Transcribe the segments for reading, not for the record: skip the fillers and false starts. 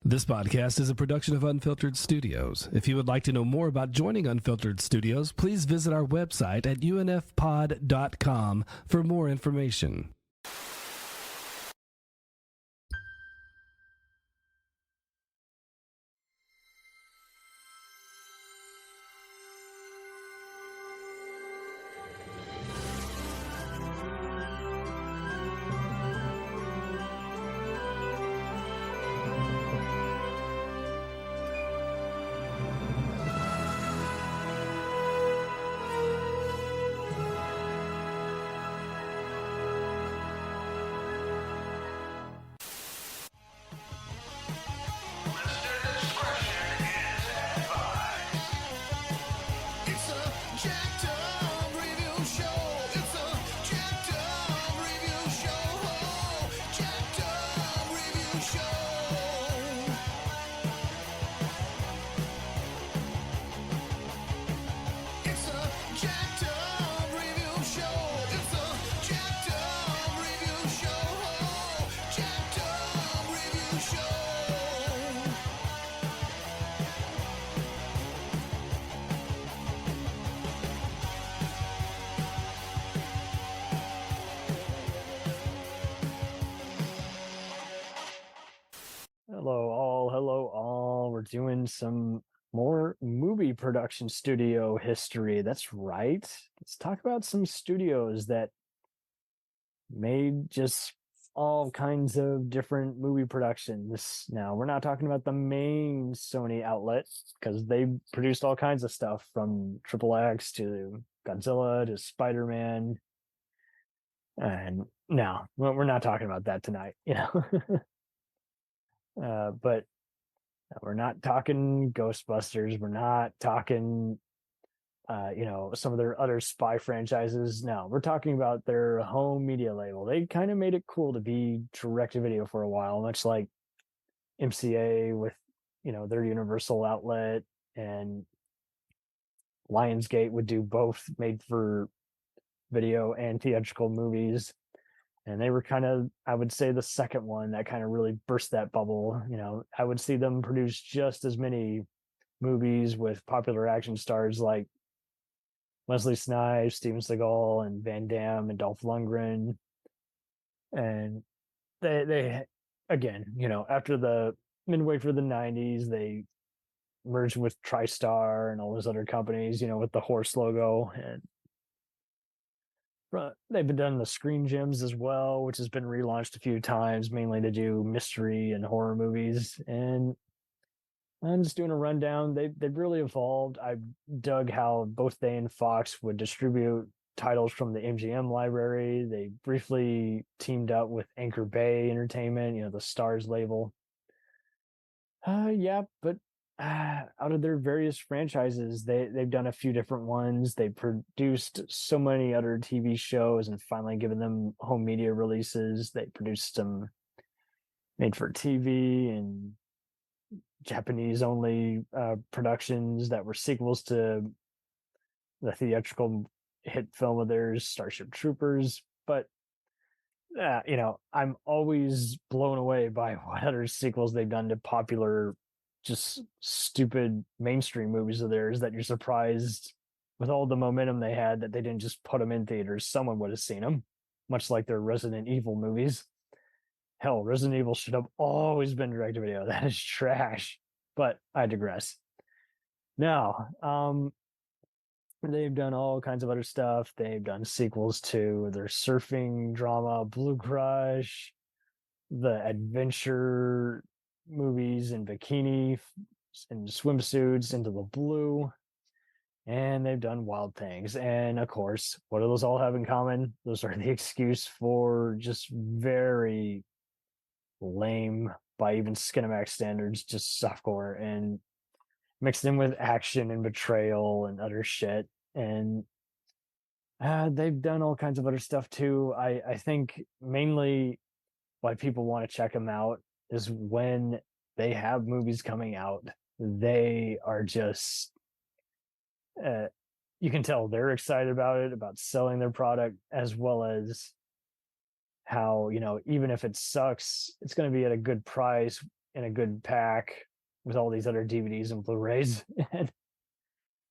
This podcast is a production of Unfiltered Studios. If you would like to know more about joining Unfiltered Studios, please visit our website at unfpod.com for more information. Hello all. We're doing some more movie production studio history. That's right. Let's talk about some studios that made just all kinds of different movie productions. Now, we're not talking about the main Sony outlet because they produced all kinds of stuff from Triple X to Godzilla to Spider-Man. And no, we're not talking about that tonight, but we're not talking Ghostbusters. We're not talking, some of their other spy franchises. No, we're talking about their home media label. They kind of made it cool to be direct-to-video for a while, much like MCA with, their Universal outlet, and Lionsgate would do both made-for-video and theatrical movies. And they were kind of, I would say, the second one that kind of really burst that bubble. I would see them produce just as many movies with popular action stars like Wesley Snipes, Steven Seagal, and Van Damme, and Dolph Lundgren. And they again, after the midway through the 90s, they merged with TriStar and all those other companies, with the horse logo. And they've been done the Screen Gems as well, which has been relaunched a few times, mainly to do mystery and horror movies. And I'm just doing a rundown. They've really evolved. I dug how both they and Fox would distribute titles from the MGM library. They briefly teamed up with Anchor Bay Entertainment, the Stars label. But out of their various franchises, they've done a few different ones. They produced so many other TV shows and finally given them home media releases. They produced some made for TV and Japanese only productions that were sequels to the theatrical hit film of theirs, Starship Troopers. But I'm always blown away by what other sequels they've done to popular, just stupid mainstream movies of theirs that you're surprised with all the momentum they had that they didn't just put them in theaters. Someone would have seen them, much like their Resident Evil movies. Hell, Resident Evil should have always been direct to video. That is trash, but I digress. Now, they've done all kinds of other stuff. They've done sequels to their surfing drama Blue Crush, the adventure movies in bikini and swimsuits, Into the Blue, and they've done Wild Things. And of course, what do those all have in common? Those are the excuse for just very lame, by even Skinemax standards, just softcore, and mixed in with action and betrayal and other shit. And they've done all kinds of other stuff too. I think mainly why people want to check them out is when they have movies coming out, they are just you can tell they're excited about it, about selling their product, as well as how, even if it sucks, it's going to be at a good price in a good pack with all these other DVDs and Blu-rays. And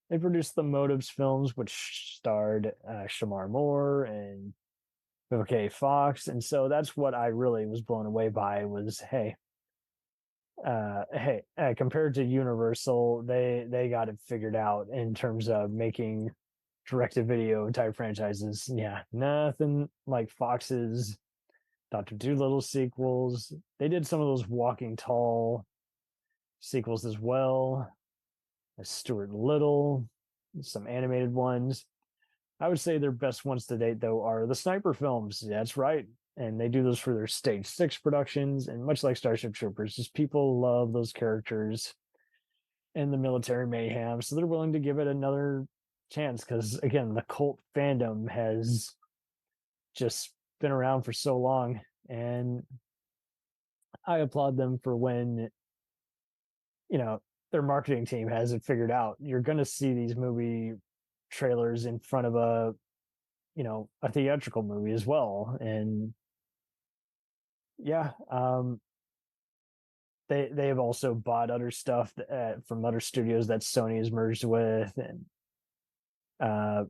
they produced the Motives films, which starred Shamar Moore and Vivica A. Fox. And so that's what I really was blown away by was, compared to Universal, they got it figured out in terms of making direct-to-video type franchises. Yeah, nothing like Fox's Doctor Dolittle sequels. They did some of those Walking Tall sequels as well, as Stuart Little, some animated ones. I would say their best ones to date, though, are the Sniper films. That's right. And they do those for their Stage 6 productions. And much like Starship Troopers, just people love those characters and the military mayhem. So they're willing to give it another chance because, again, the cult fandom has just been around for so long. And I applaud them for when, their marketing team has it figured out. You're going to see these movie trailers in front of a theatrical movie as well. And yeah, they have also bought other stuff from other studios that Sony has merged with, and that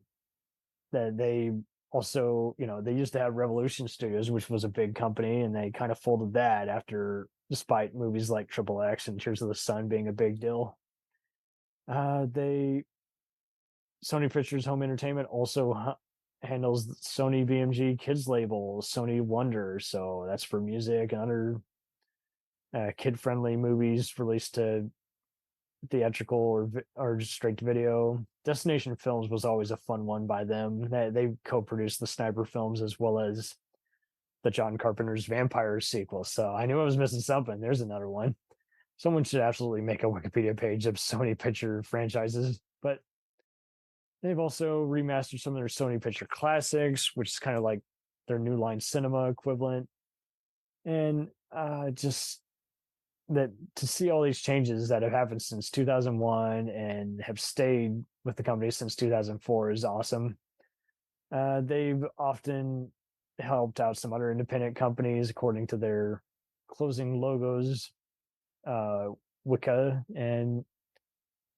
they also, they used to have Revolution Studios, which was a big company, and they kind of folded that after, despite movies like Triple X and Tears of the Sun being a big deal. They Sony Pictures Home Entertainment also handles Sony BMG Kids label, Sony Wonder, so that's for music and other kid-friendly movies released to theatrical or just straight to video. Destination Films was always a fun one by them. They co-produced the Sniper films as well as the John Carpenter's Vampires sequel. So I knew I was missing something. There's another one. Someone should absolutely make a Wikipedia page of Sony Picture franchises. But they've also remastered some of their Sony Picture classics, which is kind of like their New Line Cinema equivalent. And just that to see all these changes that have happened since 2001 and have stayed with the company since 2004 is awesome. They've often helped out some other independent companies according to their closing logos, Wicca, and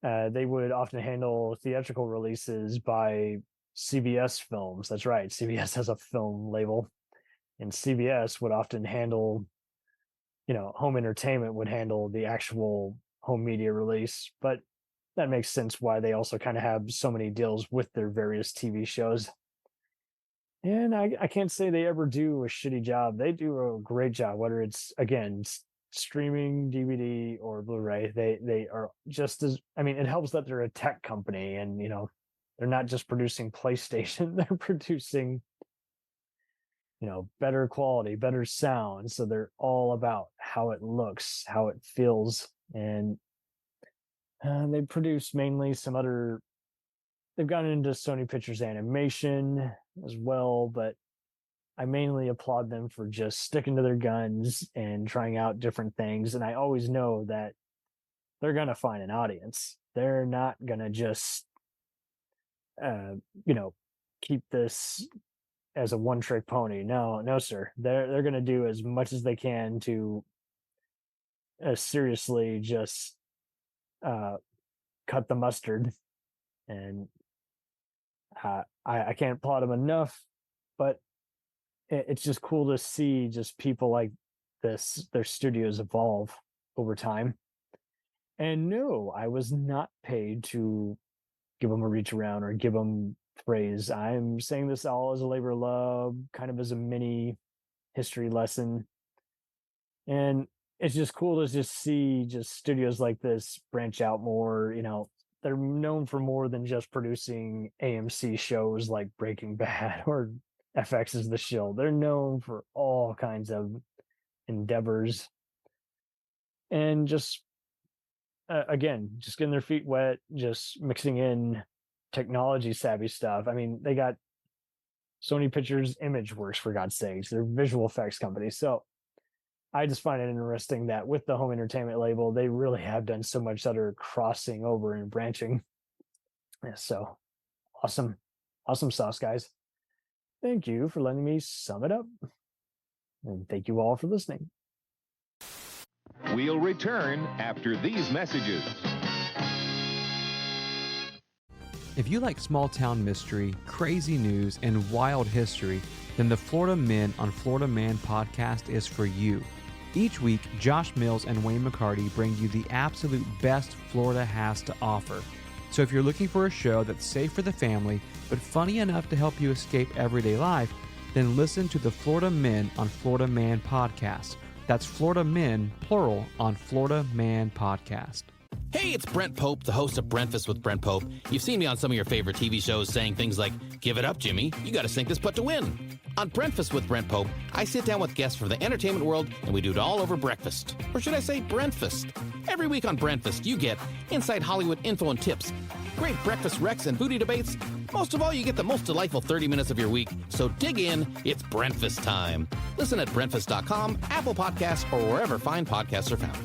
they would often handle theatrical releases by CBS Films. That's right, CBS has a film label, and CBS would often handle, home entertainment would handle the actual home media release. But that makes sense why they also kind of have so many deals with their various TV shows. And I can't say they ever do a shitty job. They do a great job, whether it's, again, streaming DVD or Blu-ray. They are just as, it helps that they're a tech company and, they're not just producing PlayStation, they're producing, better quality, better sound. So they're all about how it looks, how it feels. And they produce mainly they've gotten into Sony Pictures animation as well, but I mainly applaud them for just sticking to their guns and trying out different things. And I always know that they're going to find an audience. They're not going to just, keep this as a one-trick pony. No, sir. They're going to do as much as they can to seriously just cut the mustard. And I can't applaud them enough, but it's just cool to see just people like this, their studios evolve over time. And no, I was not paid to give them a reach around or give them praise. I'm saying this all as a labor of love, kind of as a mini history lesson. And it's just cool to just see just studios like this branch out more. They're known for more than just producing AMC shows like Breaking Bad or FX's The Shield. They're known for all kinds of endeavors. And just, again, just getting their feet wet, just mixing in technology savvy stuff. They got Sony Pictures ImageWorks, for God's sakes. They're visual effects company. So I just find it interesting that with the home entertainment label, they really have done so much other crossing over and branching. Yeah, so awesome sauce, guys. Thank you for letting me sum it up. And thank you all for listening. We'll return after these messages. If you like small-town mystery, crazy news, and wild history, then the Florida Men on Florida Man podcast is for you. Each week, Josh Mills and Wayne McCarty bring you the absolute best Florida has to offer. So if you're looking for a show that's safe for the family, but funny enough to help you escape everyday life, then listen to the Florida Men on Florida Man podcast. That's Florida Men, plural, on Florida Man podcast. Hey, it's Brent Pope, the host of Breakfast with Brent Pope. You've seen me on some of your favorite TV shows saying things like, "Give it up, Jimmy. You got to sink this putt to win." On Breakfast with Brent Pope, I sit down with guests from the entertainment world and we do it all over breakfast. Or should I say Brentfast? Every week on Brentfast, you get inside Hollywood info and tips, great breakfast wrecks and booty debates. Most of all, you get the most delightful 30 minutes of your week. So dig in. It's Brentfast time. Listen at Brentfast.com, Apple Podcasts, or wherever fine podcasts are found.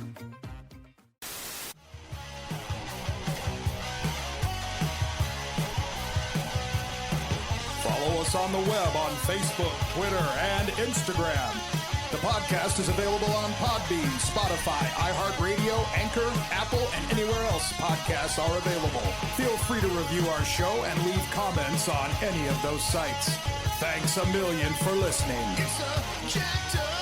Follow us on the web on Facebook, Twitter, and Instagram. The podcast is available on Podbean, Spotify, iHeartRadio, Anchor, Apple, and anywhere else podcasts are available. Feel free to review our show and leave comments on any of those sites. Thanks a million for listening. It's a jacked up